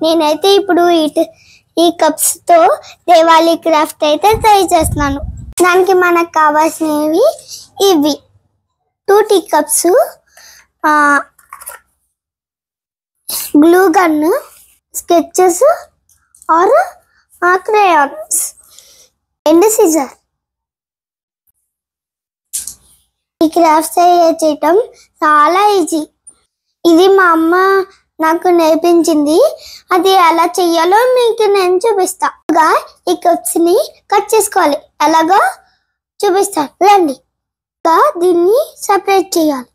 నేనైతే ఇప్పుడు ఈ కప్స్ తో దేవాలి క్రాఫ్ట్ అయితే ట్రై చేస్తున్నాను. దానికి మనకు కావాల్సినవి ఇవి 2 tea cups, glue gun, sketches or crayons and scissor. ఈ క్రాఫ్ట్స్ చేయటం చాలా ఈజీ. ఇది మా అమ్మ నాకు నేర్పించింది. అది ఎలా చెయ్యాలో మీకు నేను చూపిస్తా. ఈ కప్స్ ని కట్ చేసుకోవాలి. ఎలాగో చూపిస్తా రండి. దీన్ని సెపరేట్ చేయాలి.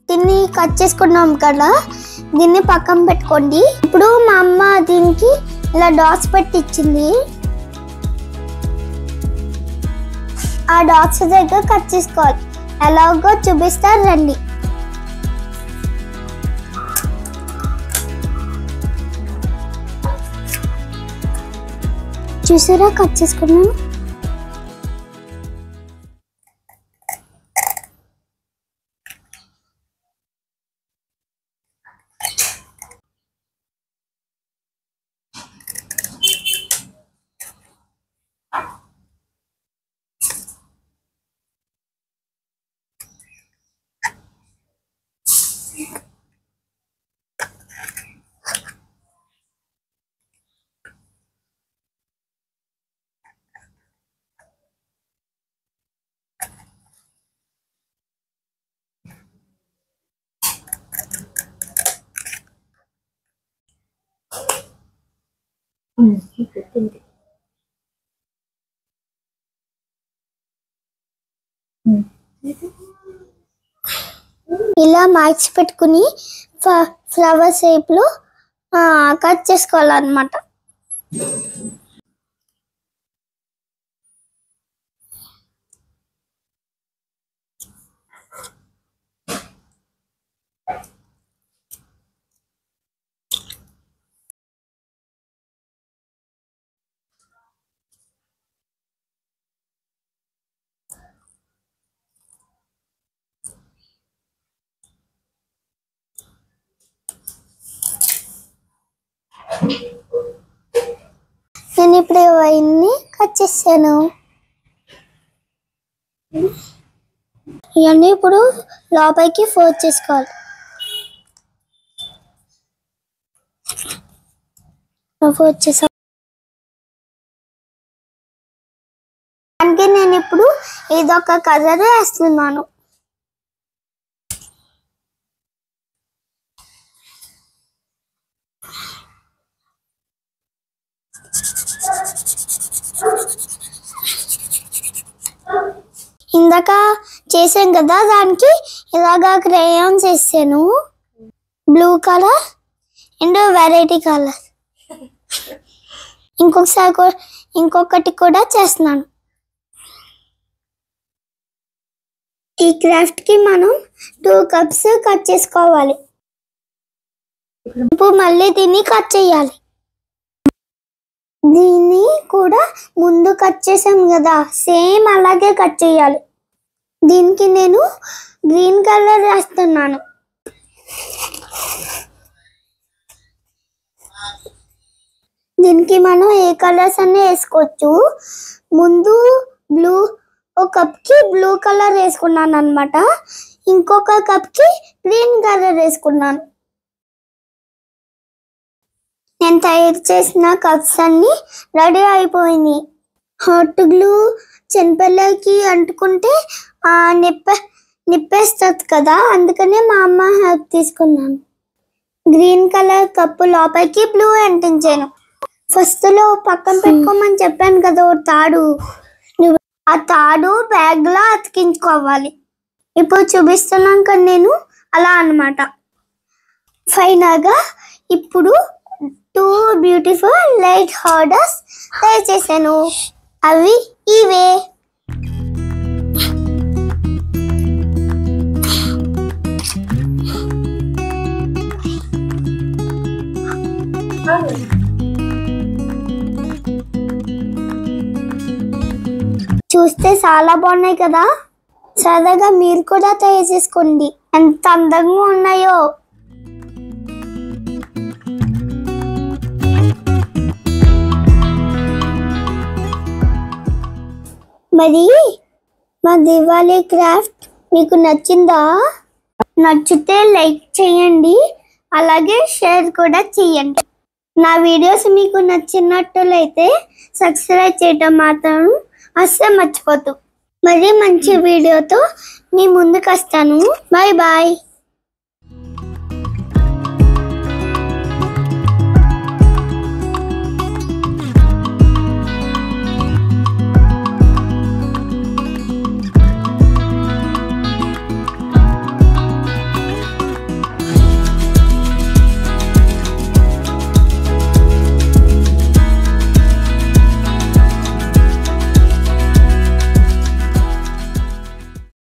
దీన్ని కట్ చేసుకున్నాం కదా, దీన్ని పక్కన పెట్టుకోండి. ఇప్పుడు మా అమ్మ దీనికి ఇలా డాట్స్ పెట్టి ఇచ్చింది. ఆ డాట్స్ దగ్గర కట్ చేసుకోవాలి. ఎలాగో చూపిస్తారు రండి. చూసారా కట్ చేసుకున్నాను. ఇలా మార్క్స్ పెట్టుకుని ఫ్లవర్ షేప్ లో కట్ చేసుకోవాలన్నమాట. నేను ఇప్పుడు ఇవన్నీ కట్ చేశాను. ఇవన్నీ ఇప్పుడు లోపలికి ఫోల్డ్ చేసుకోవాలి. ఫోల్డ్ చేసా. దానికి నేను ఇప్పుడు ఇదొక కలర్ వేస్తున్నాను. ఇందాక చేసాం కదా, దానికి ఇలాగా క్రేయాన్స్ వేసాను. Blue colour and variety colour. ఇంకొకటి కూడా చేస్తున్నాను. ఈ క్రాఫ్ట్ కి మనం 2 కప్స్ కట్ చేసుకోవాలి. ఇప్పుడు మళ్ళీ దీన్ని కట్ చేయాలి. దీన్ని కూడా ముందు కట్ చేసాం కదా, సేమ్ అలాగే కట్ చేయాలి. దీనికి నేను గ్రీన్ కలర్ వేస్తున్నాను. దీనికి మనం ఏ కలర్స్ అన్నీ వేసుకోవచ్చు. ముందు ఒక కప్ కి బ్లూ కలర్ వేసుకున్నాను అన్నమాట. ఇంకొక కప్ కి గ్రీన్ కలర్ వేసుకున్నాను. నేను తయారు చేసిన కప్స్ అన్ని రెడీ అయిపోయినాయి. హాట్ గ్లూ చిన్నపిల్లకి అంటుకుంటే నిప్పేస్తుంది కదా, అందుకనే మా అమ్మ హెల్ప్ తీసుకున్నాను. గ్రీన్ కలర్ కప్పు లోపలికి బ్లూ అంటించాను. ఫస్ట్ లో పక్కన పెట్టుకోమని చెప్పాను కదా తాడు. ఆ తాడు బ్యాగ్ లో అతికించుకోవాలి. ఇప్పుడు చూపిస్తున్నాను కదా నేను, అలా అన్నమాట. ఫైనల్ గా ఇప్పుడు 2 బ్యూటిఫుల్ లైట్ హార్డర్స్ తయారు చేశాను. అవి ఇవే. చూస్తే చాలా బాగున్నాయి కదా. సరదాగా మీరు కూడా తయారు చేసుకోండి. ఎంత అందంగా ఉన్నాయో. మరి మా దివాళీ క్రాఫ్ట్ మీకు నచ్చిందా? నచ్చితే లైక్ చేయండి, అలాగే షేర్ కూడా చేయండి. నా వీడియోస్ మీకు నచ్చినట్లయితే సబ్స్క్రైబ్ చేయడం మాత్రం అస్సలు మర్చిపోతు. మరి మంచి వీడియోతో మీ ముందుకు వస్తాను. Bye bye.